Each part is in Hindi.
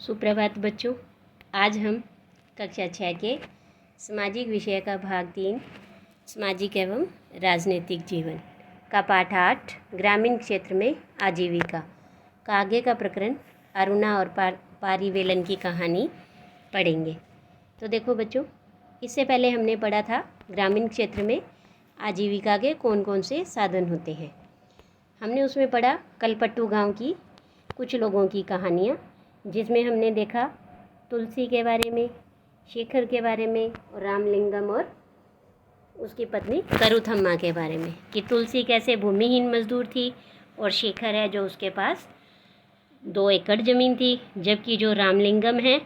सुप्रभात बच्चों। आज हम कक्षा 6 के सामाजिक विषय का भाग 3 सामाजिक एवं राजनीतिक जीवन का पाठ 8 ग्रामीण क्षेत्र में आजीविका का आगे का प्रकरण अरुणा और पारिवेलन की कहानी पढ़ेंगे। तो देखो बच्चों, इससे पहले हमने पढ़ा था ग्रामीण क्षेत्र में आजीविका के कौन कौन से साधन होते हैं। हमने उसमें पढ़ा कलपट्टू गांव की कुछ लोगों की कहानियाँ, जिसमें हमने देखा तुलसी के बारे में, शेखर के बारे में और रामलिंगम और उसकी पत्नी करुथम्मा के बारे में कि तुलसी कैसे भूमिहीन मजदूर थी और शेखर है जो उसके पास 2 एकड़ ज़मीन थी, जबकि जो रामलिंगम है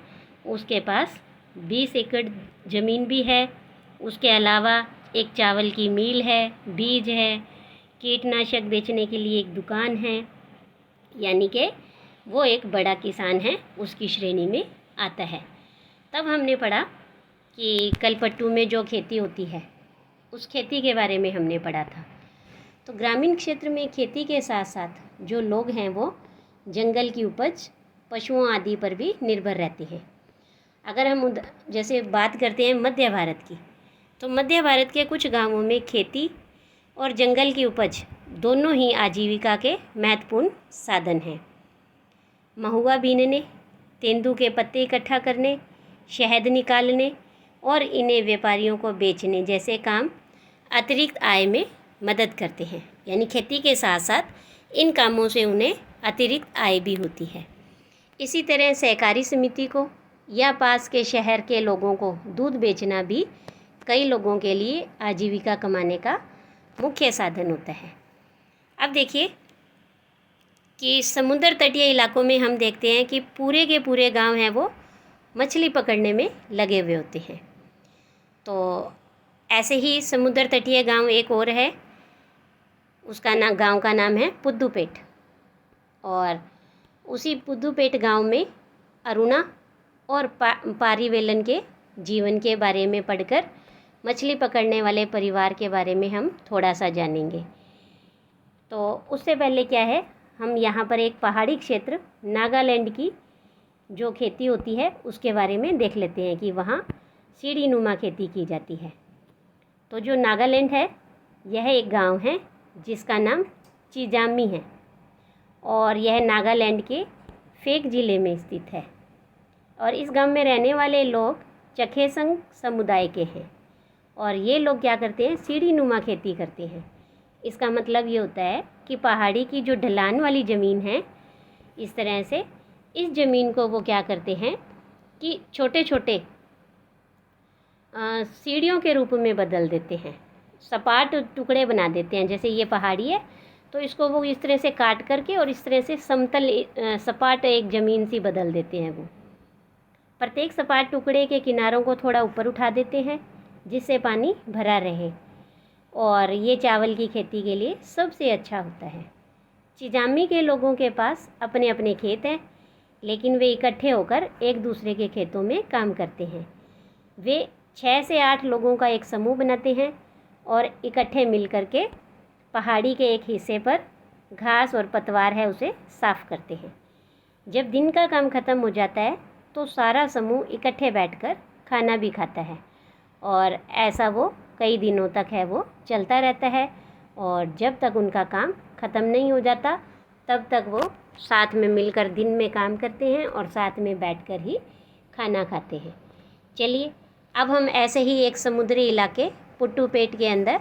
उसके पास 20 एकड़ ज़मीन भी है। उसके अलावा एक चावल की मिल है, बीज है, कीटनाशक बेचने के लिए एक दुकान है, यानी कि वो एक बड़ा किसान है, उसकी श्रेणी में आता है। तब हमने पढ़ा कि कलपट्टू में जो खेती होती है उस खेती के बारे में हमने पढ़ा था। तो ग्रामीण क्षेत्र में खेती के साथ साथ जो लोग हैं वो जंगल की उपज, पशुओं आदि पर भी निर्भर रहते हैं। अगर हम जैसे बात करते हैं मध्य भारत की, तो मध्य भारत के कुछ गांवों में खेती और जंगल की उपज दोनों ही आजीविका के महत्वपूर्ण साधन हैं। महुआ बीनने, तेंदू के पत्ते इकट्ठा करने, शहद निकालने और इन्हें व्यापारियों को बेचने जैसे काम अतिरिक्त आय में मदद करते हैं। यानी खेती के साथ साथ इन कामों से उन्हें अतिरिक्त आय भी होती है। इसी तरह सहकारी समिति को या पास के शहर के लोगों को दूध बेचना भी कई लोगों के लिए आजीविका कमाने का मुख्य साधन होता है। अब देखिए कि समुद्र तटीय इलाकों में हम देखते हैं कि पूरे के पूरे गांव हैं वो मछली पकड़ने में लगे हुए होते हैं। तो ऐसे ही समुद्र तटीय गांव एक और है, उसका गांव का नाम है पुद्दूपेट। और उसी पुद्दूपेट गांव में अरुणा और पारिवेलन के जीवन के बारे में पढ़कर मछली पकड़ने वाले परिवार के बारे में हम थोड़ा सा जानेंगे। तो उससे पहले क्या है, हम यहाँ पर एक पहाड़ी क्षेत्र नागालैंड की जो खेती होती है उसके बारे में देख लेते हैं कि वहाँ सीढ़ी नुमा खेती की जाती है। तो जो नागालैंड है यह एक गांव है जिसका नाम चिजामी है और यह नागालैंड के फेक ज़िले में स्थित है। और इस गांव में रहने वाले लोग चखेसंग समुदाय के हैं और ये लोग क्या करते हैं, सीढ़ी नुमा खेती करते हैं। इसका मतलब ये होता है कि पहाड़ी की जो ढलान वाली ज़मीन है, इस तरह से इस ज़मीन को वो क्या करते हैं कि छोटे छोटे सीढ़ियों के रूप में बदल देते हैं, सपाट टुकड़े बना देते हैं। जैसे ये पहाड़ी है तो इसको वो इस तरह से काट करके और इस तरह से समतल सपाट एक ज़मीन सी बदल देते हैं। वो प्रत्येक सपाट टुकड़े के किनारों को थोड़ा ऊपर उठा देते हैं जिससे पानी भरा रहे, और ये चावल की खेती के लिए सबसे अच्छा होता है। चिजामी के लोगों के पास अपने अपने खेत हैं, लेकिन वे इकट्ठे होकर एक दूसरे के खेतों में काम करते हैं। वे 6 से 8 लोगों का एक समूह बनाते हैं और इकट्ठे मिल कर के पहाड़ी के एक हिस्से पर घास और पतवार है उसे साफ़ करते हैं। जब दिन का काम ख़त्म हो जाता है तो सारा समूह इकट्ठे बैठकर खाना भी खाता है, और ऐसा वो कई दिनों तक है वो चलता रहता है। और जब तक उनका काम ख़त्म नहीं हो जाता तब तक वो साथ में मिलकर दिन में काम करते हैं और साथ में बैठकर ही खाना खाते हैं। चलिए अब हम ऐसे ही एक समुद्री इलाके पुट्टूपेट के अंदर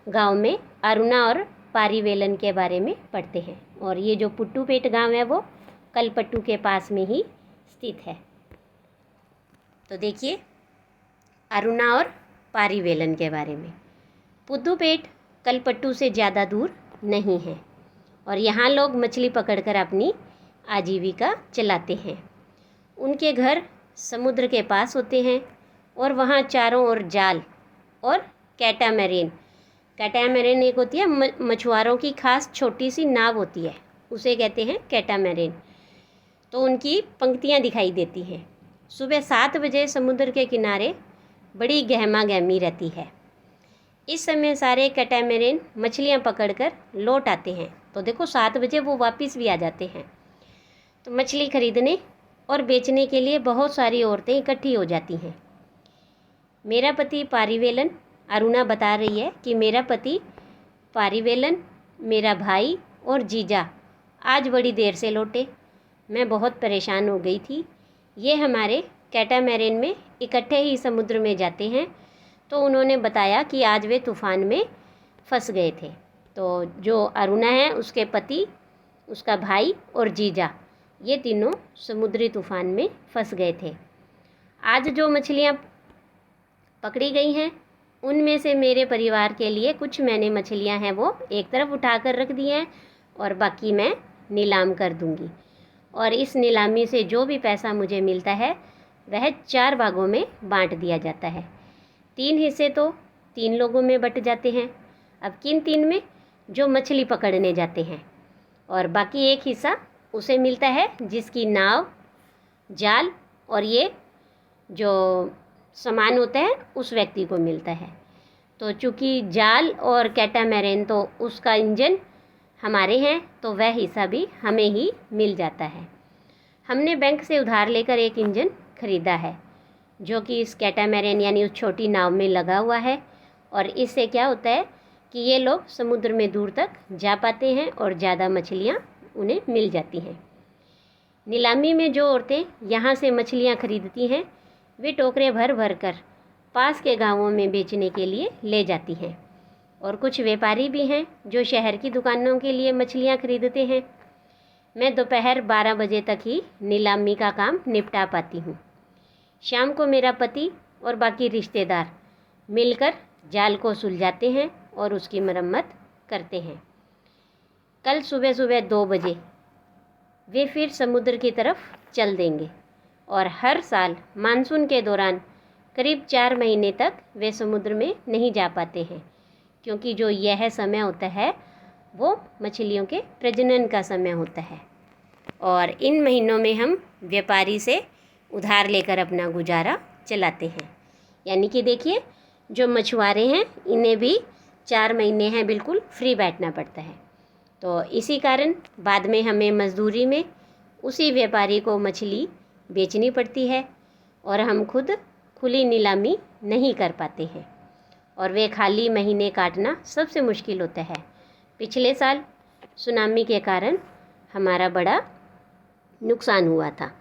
गांव में अरुणा और पारिवेलन के बारे में पढ़ते हैं। और ये जो पुट्टूपेट गांव है वो कलपट्टू के पास में ही स्थित है। तो देखिए अरुणा और पारिवेलन के बारे में। पुद्दूपेट कलपट्टू से ज़्यादा दूर नहीं है और यहाँ लोग मछली पकड़कर अपनी आजीविका चलाते हैं। उनके घर समुद्र के पास होते हैं और वहाँ चारों ओर जाल और कैटामैरिन एक होती है मछुआरों की खास छोटी सी नाव होती है, उसे कहते हैं कैटामैरिन। तो उनकी पंक्तियाँ दिखाई देती हैं। सुबह 7 बजे समुद्र के किनारे बड़ी गहमा गहमी रहती है। इस समय सारे कैटामैरिन मछलियाँ पकड़कर लौट आते हैं। तो देखो 7 बजे वो वापस भी आ जाते हैं। तो मछली खरीदने और बेचने के लिए बहुत सारी औरतें इकट्ठी हो जाती हैं। मेरा पति पारिवेलन, अरुणा बता रही है कि मेरा पति पारिवेलन, मेरा भाई और जीजा आज बड़ी देर से लौटे। मैं बहुत परेशान हो गई थी। ये हमारे कैटामैरिन में इकट्ठे ही समुद्र में जाते हैं, तो उन्होंने बताया कि आज वे तूफ़ान में फंस गए थे। तो जो अरुणा है, उसके पति, उसका भाई और जीजा, ये तीनों समुद्री तूफ़ान में फंस गए थे। आज जो मछलियाँ पकड़ी गई हैं, उनमें से मेरे परिवार के लिए कुछ मैंने मछलियाँ हैं वो एक तरफ उठा कर रख दी हैं और बाकी मैं नीलाम कर दूँगी। और इस नीलामी से जो भी पैसा मुझे मिलता है वह 4 भागों में बांट दिया जाता है। 3 हिस्से तो 3 लोगों में बट जाते हैं। अब किन 3 में? जो मछली पकड़ने जाते हैं, और बाकी एक हिस्सा उसे मिलता है जिसकी नाव, जाल और ये जो सामान होता है उस व्यक्ति को मिलता है। तो चूँकि जाल और कैटामैरिन तो उसका इंजन हमारे हैं, तो वह हिस्सा भी हमें ही मिल जाता है। हमने बैंक से उधार लेकर एक इंजन खरीदा है जो कि इस कैटामैरिन यानी उस छोटी नाव में लगा हुआ है, और इससे क्या होता है कि ये लोग समुद्र में दूर तक जा पाते हैं और ज़्यादा मछलियाँ उन्हें मिल जाती हैं। नीलामी में जो औरतें यहाँ से मछलियाँ खरीदती हैं, वे टोकरे भर भर कर पास के गांवों में बेचने के लिए ले जाती हैं। और कुछ व्यापारी भी हैं जो शहर की दुकानों के लिए मछलियाँ खरीदते हैं। मैं दोपहर 12 बजे तक ही नीलामी का काम निपटा पाती हूँ। शाम को मेरा पति और बाकी रिश्तेदार मिलकर जाल को सुलझाते हैं और उसकी मरम्मत करते हैं। कल सुबह सुबह 2 बजे वे फिर समुद्र की तरफ चल देंगे, और हर साल मानसून के दौरान करीब 4 महीने तक वे समुद्र में नहीं जा पाते हैं, क्योंकि जो यह समय होता है वो मछलियों के प्रजनन का समय होता है। और इन महीनों में हम व्यापारी से उधार लेकर अपना गुजारा चलाते हैं। यानी कि देखिए, जो मछुआरे हैं इन्हें भी 4 महीने हैं बिल्कुल फ्री बैठना पड़ता है। तो इसी कारण बाद में हमें मजदूरी में उसी व्यापारी को मछली बेचनी पड़ती है, और हम खुद खुली नीलामी नहीं कर पाते हैं, और वे खाली महीने काटना सबसे मुश्किल होता है। पिछले साल सुनामी के कारण हमारा बड़ा नुकसान हुआ था।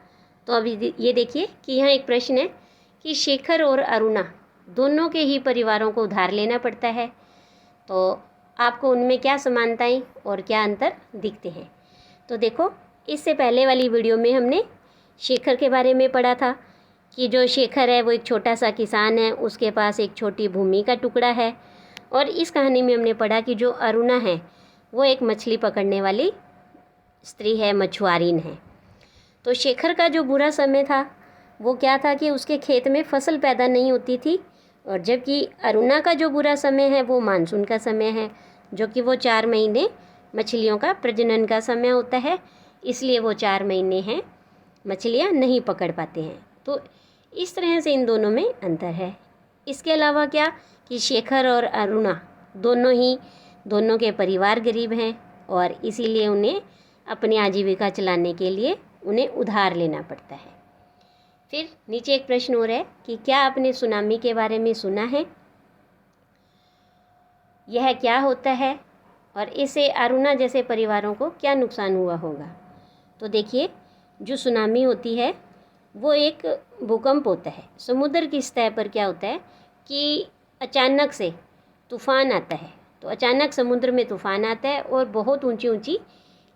तो अभी ये देखिए कि यहाँ एक प्रश्न है कि शेखर और अरुणा दोनों के ही परिवारों को उधार लेना पड़ता है, तो आपको उनमें क्या समानताएं और क्या अंतर दिखते हैं। तो देखो, इससे पहले वाली वीडियो में हमने शेखर के बारे में पढ़ा था कि जो शेखर है वो एक छोटा सा किसान है, उसके पास एक छोटी भूमि का टुकड़ा है। और इस कहानी में हमने पढ़ा कि जो अरुणा है वो एक मछली पकड़ने वाली स्त्री है, मछुआरीन है। तो शेखर का जो बुरा समय था वो क्या था कि उसके खेत में फसल पैदा नहीं होती थी, और जबकि अरुणा का जो बुरा समय है वो मानसून का समय है, जो कि वो 4 महीने मछलियों का प्रजनन का समय होता है, इसलिए वो 4 महीने हैं मछलियाँ नहीं पकड़ पाते हैं। तो इस तरह से इन दोनों में अंतर है। इसके अलावा क्या कि शेखर और अरुणा दोनों के परिवार गरीब हैं, और इसीलिए उन्हें अपनी आजीविका चलाने के लिए उन्हें उधार लेना पड़ता है। फिर नीचे एक प्रश्न और है कि क्या आपने सुनामी के बारे में सुना है, यह क्या होता है और इससे अरुणा जैसे परिवारों को क्या नुकसान हुआ होगा। तो देखिए, जो सुनामी होती है वो एक भूकंप होता है। समुद्र की सतह पर क्या होता है कि अचानक से तूफ़ान आता है, तो अचानक समुद्र में तूफ़ान आता है और बहुत ऊंची ऊंची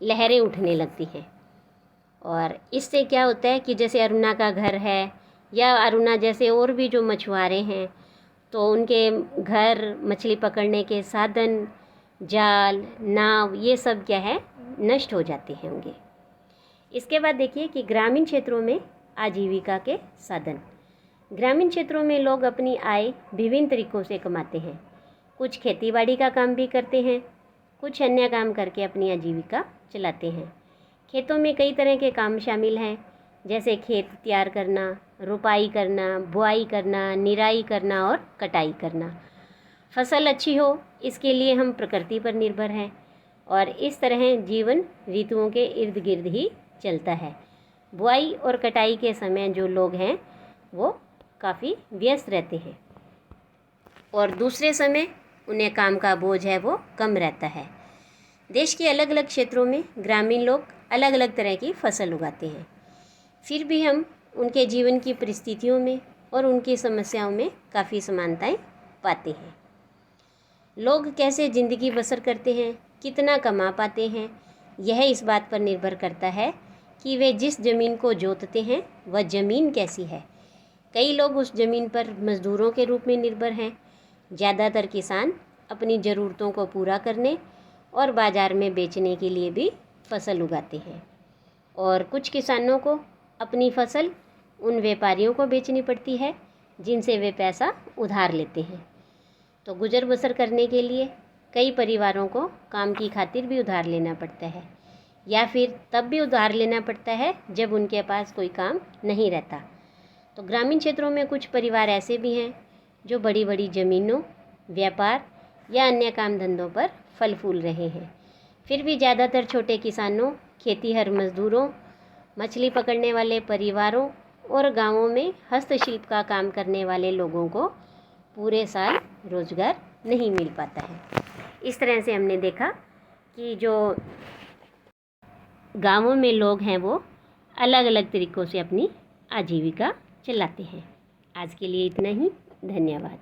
लहरें उठने लगती हैं। और इससे क्या होता है कि जैसे अरुणा का घर है या अरुणा जैसे और भी जो मछुआरे हैं, तो उनके घर, मछली पकड़ने के साधन, जाल, नाव, ये सब क्या है, नष्ट हो जाते हैं होंगे। इसके बाद देखिए कि ग्रामीण क्षेत्रों में आजीविका के साधन। ग्रामीण क्षेत्रों में लोग अपनी आय विभिन्न तरीक़ों से कमाते हैं। कुछ खेतीबाड़ी का काम भी करते हैं, कुछ अन्य काम करके अपनी आजीविका चलाते हैं। खेतों में कई तरह के काम शामिल हैं, जैसे खेत तैयार करना, रुपाई करना, बुआई करना, निराई करना और कटाई करना। फसल अच्छी हो इसके लिए हम प्रकृति पर निर्भर हैं, और इस तरह जीवन ऋतुओं के इर्द गिर्द ही चलता है। बुआई और कटाई के समय जो लोग हैं वो काफ़ी व्यस्त रहते हैं और दूसरे समय उन्हें काम का बोझ है वो कम रहता है। देश के अलग अलग क्षेत्रों में ग्रामीण लोग अलग अलग तरह की फसल उगाते हैं, फिर भी हम उनके जीवन की परिस्थितियों में और उनकी समस्याओं में काफ़ी समानताएं पाते हैं। लोग कैसे ज़िंदगी बसर करते हैं, कितना कमा पाते हैं, यह इस बात पर निर्भर करता है कि वे जिस ज़मीन को जोतते हैं वह ज़मीन कैसी है। कई लोग उस ज़मीन पर मज़दूरों के रूप में निर्भर हैं। ज़्यादातर किसान अपनी ज़रूरतों को पूरा करने और बाज़ार में बेचने के लिए भी फसल उगाते हैं और कुछ किसानों को अपनी फसल उन व्यापारियों को बेचनी पड़ती है जिनसे वे पैसा उधार लेते हैं। तो गुजर बसर करने के लिए कई परिवारों को काम की खातिर भी उधार लेना पड़ता है या फिर तब भी उधार लेना पड़ता है जब उनके पास कोई काम नहीं रहता। तो ग्रामीण क्षेत्रों में कुछ परिवार ऐसे भी हैं जो बड़ी बड़ी ज़मीनों, व्यापार या अन्य काम धंधों पर फल फूल रहे हैं। फिर भी ज़्यादातर छोटे किसानों, खेतीहर मज़दूरों, मछली पकड़ने वाले परिवारों और गांवों में हस्तशिल्प का काम करने वाले लोगों को पूरे साल रोज़गार नहीं मिल पाता है। इस तरह से हमने देखा कि जो गांवों में लोग हैं वो अलग अलग तरीक़ों से अपनी आजीविका चलाते हैं। आज के लिए इतना ही। धन्यवाद।